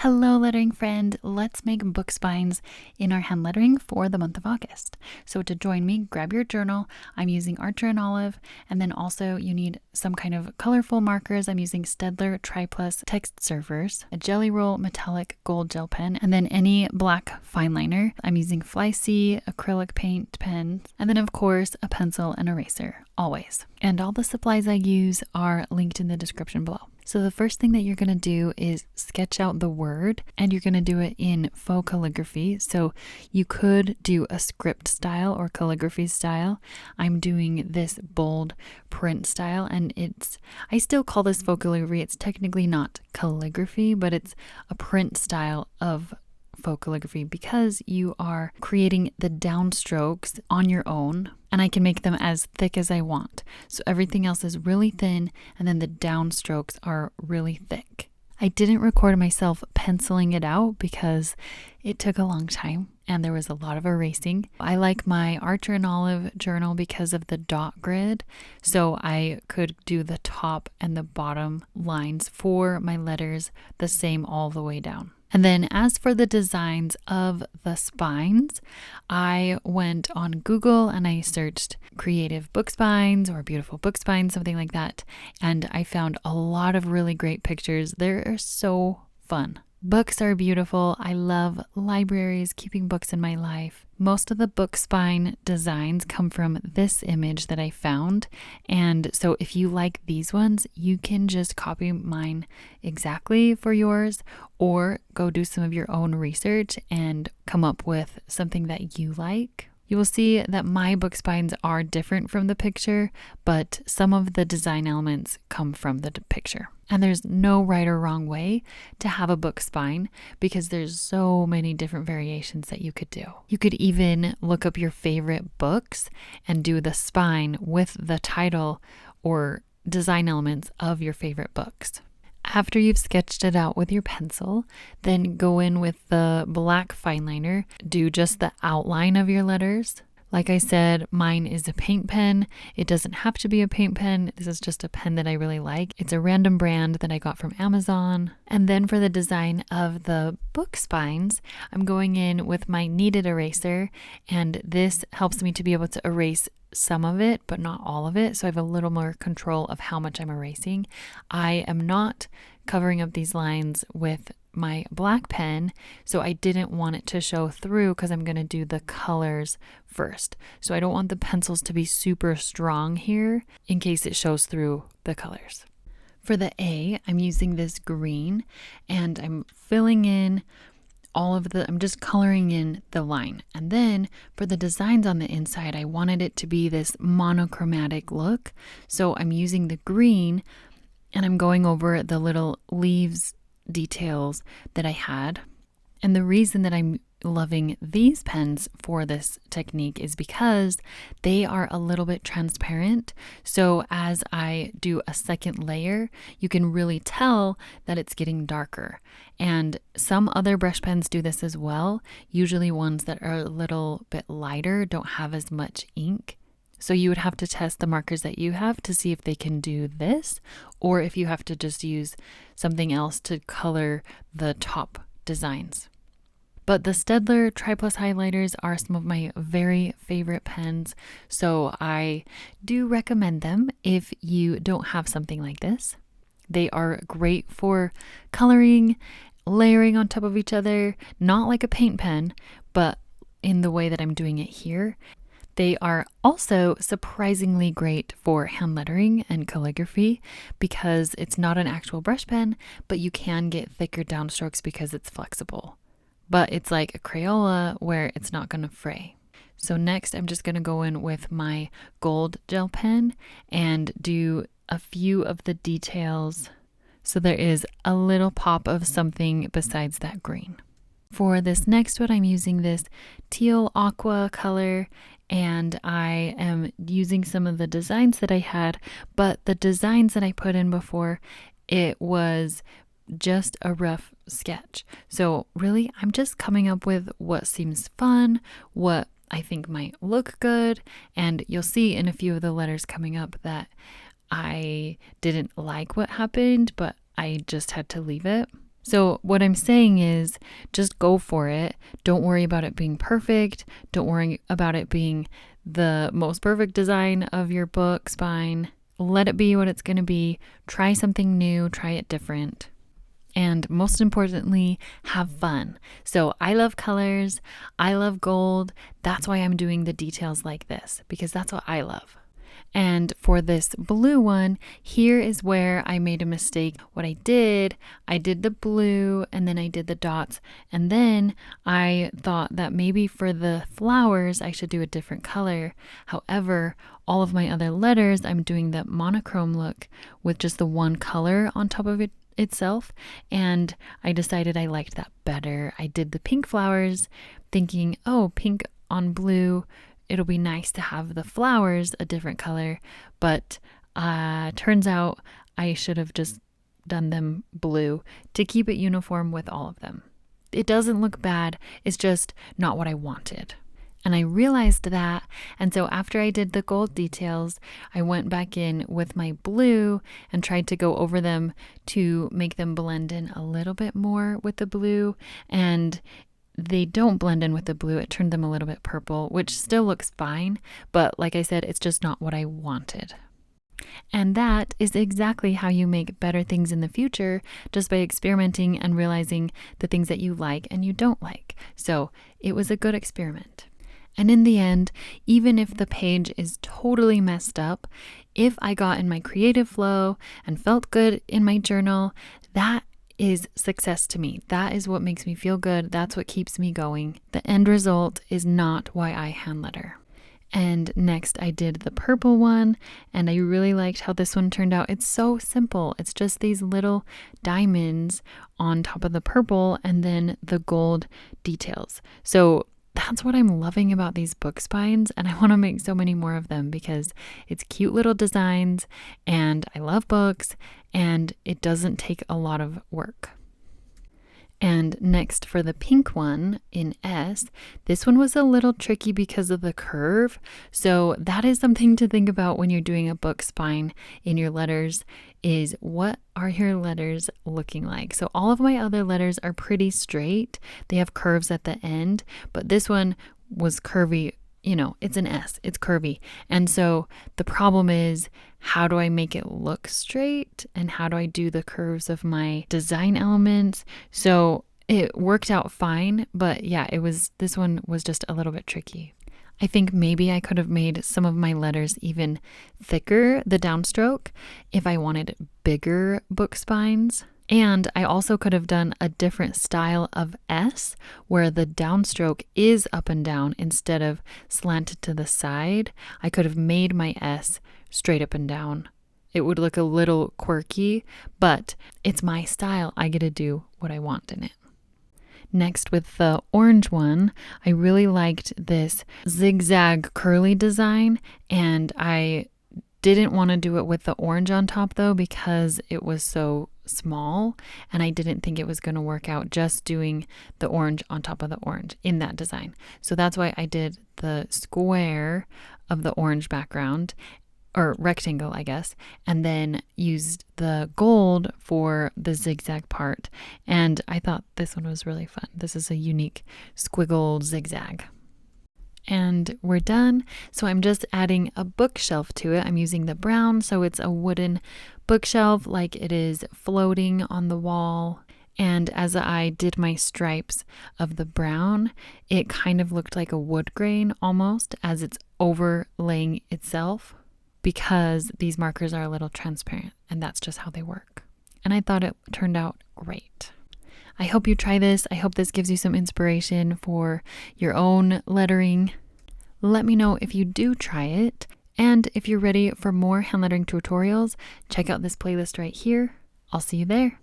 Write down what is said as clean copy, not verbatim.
Hello, lettering friend. Let's make book spines in our hand lettering for the month of August. So to join me, grab your journal. I'm using Archer and Olive, and then also you need some kind of colorful markers. I'm using Staedtler Tri-Plus text servers, a Jelly Roll metallic gold gel pen, and then any black fine liner. I'm using Fly C acrylic paint pens, and then of course a pencil and eraser, always. And all the supplies I use are linked in the description below. So the first thing that you're going to do is sketch out the word, and you're going to do it in faux calligraphy. So you could do a script style or calligraphy style. I'm doing this bold print style, and I still call this faux calligraphy. It's technically not calligraphy, but it's a print style of faux calligraphy because you are creating the downstrokes on your own, and I can make them as thick as I want. So everything else is really thin, and then the downstrokes are really thick. I didn't record myself penciling it out because it took a long time and there was a lot of erasing. I like my Archer and Olive journal because of the dot grid, so I could do the top and the bottom lines for my letters the same all the way down. And then as for the designs of the spines, I went on Google and I searched creative book spines or beautiful book spines, something like that. And I found a lot of really great pictures. They're so fun. Books are beautiful. I love libraries, keeping books in my life. Most of the book spine designs come from this image that I found. And so if you like these ones, you can just copy mine exactly for yours or go do some of your own research and come up with something that you like. You will see that my book spines are different from the picture, but some of the design elements come from the picture. And there's no right or wrong way to have a book spine because there's so many different variations that you could do. You could even look up your favorite books and do the spine with the title or design elements of your favorite books. After you've sketched it out with your pencil, then go in with the black fine liner, do just the outline of your letters. Like I said, mine is a paint pen. It doesn't have to be a paint pen. This is just a pen that I really like. It's a random brand that I got from Amazon. And then for the design of the book spines, I'm going in with my kneaded eraser, and this helps me to be able to erase some of it, but not all of it. So I have a little more control of how much I'm erasing. I am not covering up these lines with my black pen, so I didn't want it to show through because I'm going to do the colors first. So I don't want the pencils to be super strong here in case it shows through the colors. For the A, I'm using this green and I'm filling in I'm just coloring in the line. And then for the designs on the inside, I wanted it to be this monochromatic look. So I'm using the green and I'm going over the little leaves details that I had. And the reason that I'm loving these pens for this technique is because they are a little bit transparent. So as I do a second layer, you can really tell that it's getting darker. And some other brush pens do this as well. Usually ones that are a little bit lighter don't have as much ink. So you would have to test the markers that you have to see if they can do this, or if you have to just use something else to color the top designs. But the Staedtler Tri-Plus highlighters are some of my very favorite pens, so I do recommend them if you don't have something like this. They are great for coloring, layering on top of each other, not like a paint pen, but in the way that I'm doing it here. They are also surprisingly great for hand lettering and calligraphy because it's not an actual brush pen, but you can get thicker downstrokes because it's flexible. But it's like a Crayola where it's not going to fray. So next I'm just going to go in with my gold gel pen and do a few of the details so there is a little pop of something besides that green. For this next one, I'm using this teal aqua color, and I am using some of the designs that I had, but the designs that I put in before, it was just a rough sketch. So really, I'm just coming up with what seems fun, what I think might look good, and you'll see in a few of the letters coming up that I didn't like what happened, but I just had to leave it. So what I'm saying is just go for it. Don't worry about it being perfect. Don't worry about it being the most perfect design of your book spine. Let it be what it's going to be. Try something new, try it different. And most importantly, have fun. So I love colors. I love gold. That's why I'm doing the details like this, because that's what I love. And for this blue one, here is where I made a mistake. What I did the blue and then I did the dots. And then I thought that maybe for the flowers, I should do a different color. However, all of my other letters, I'm doing the monochrome look with just the one color on top of it itself. And I decided I liked that better. I did the pink flowers thinking, oh, pink on blue, it'll be nice to have the flowers a different color, but turns out I should have just done them blue to keep it uniform with all of them. It doesn't look bad, it's just not what I wanted. And I realized that, and so after I did the gold details, I went back in with my blue and tried to go over them to make them blend in a little bit more with the blue, and they don't blend in with the blue. It turned them a little bit purple, which still looks fine. But like I said, it's just not what I wanted. And that is exactly how you make better things in the future, just by experimenting and realizing the things that you like and you don't like. So it was a good experiment. And in the end, even if the page is totally messed up, if I got in my creative flow and felt good in my journal, that is success to me. That is what makes me feel good. That's what keeps me going. The end result is not why I hand letter. And next I did the purple one, and I really liked how this one turned out. It's so simple. It's just these little diamonds on top of the purple and then the gold details. So that's what I'm loving about these book spines, and I want to make so many more of them because it's cute little designs and I love books and it doesn't take a lot of work. And next for the pink one in S, this one was a little tricky because of the curve. So that is something to think about when you're doing a book spine in your letters, is what are your letters looking like? So all of my other letters are pretty straight. They have curves at the end, but this one was curvy. You know, it's an S, it's curvy. And so the problem is, how do I make it look straight? And how do I do the curves of my design elements? So it worked out fine, but yeah, this one was just a little bit tricky. I think maybe I could have made some of my letters even thicker, the downstroke, if I wanted bigger book spines. And I also could have done a different style of S where the downstroke is up and down instead of slanted to the side. I could have made my S straight up and down. It would look a little quirky, but it's my style. I get to do what I want in it. Next, with the orange one, I really liked this zigzag curly design, and I didn't want to do it with the orange on top though because it was so small and I didn't think it was going to work out just doing the orange on top of the orange in that design. So that's why I did the square of the orange background, or rectangle, I guess, and then used the gold for the zigzag part. And I thought this one was really fun. This is a unique squiggle zigzag. And we're done. So I'm just adding a bookshelf to it. I'm using the brown, so it's a wooden bookshelf, like it is floating on the wall. And as I did my stripes of the brown, it kind of looked like a wood grain almost, as it's overlaying itself, because these markers are a little transparent, and that's just how they work. And I thought it turned out great. I hope you try this. I hope this gives you some inspiration for your own lettering. Let me know if you do try it. And if you're ready for more hand lettering tutorials, check out this playlist right here. I'll see you there.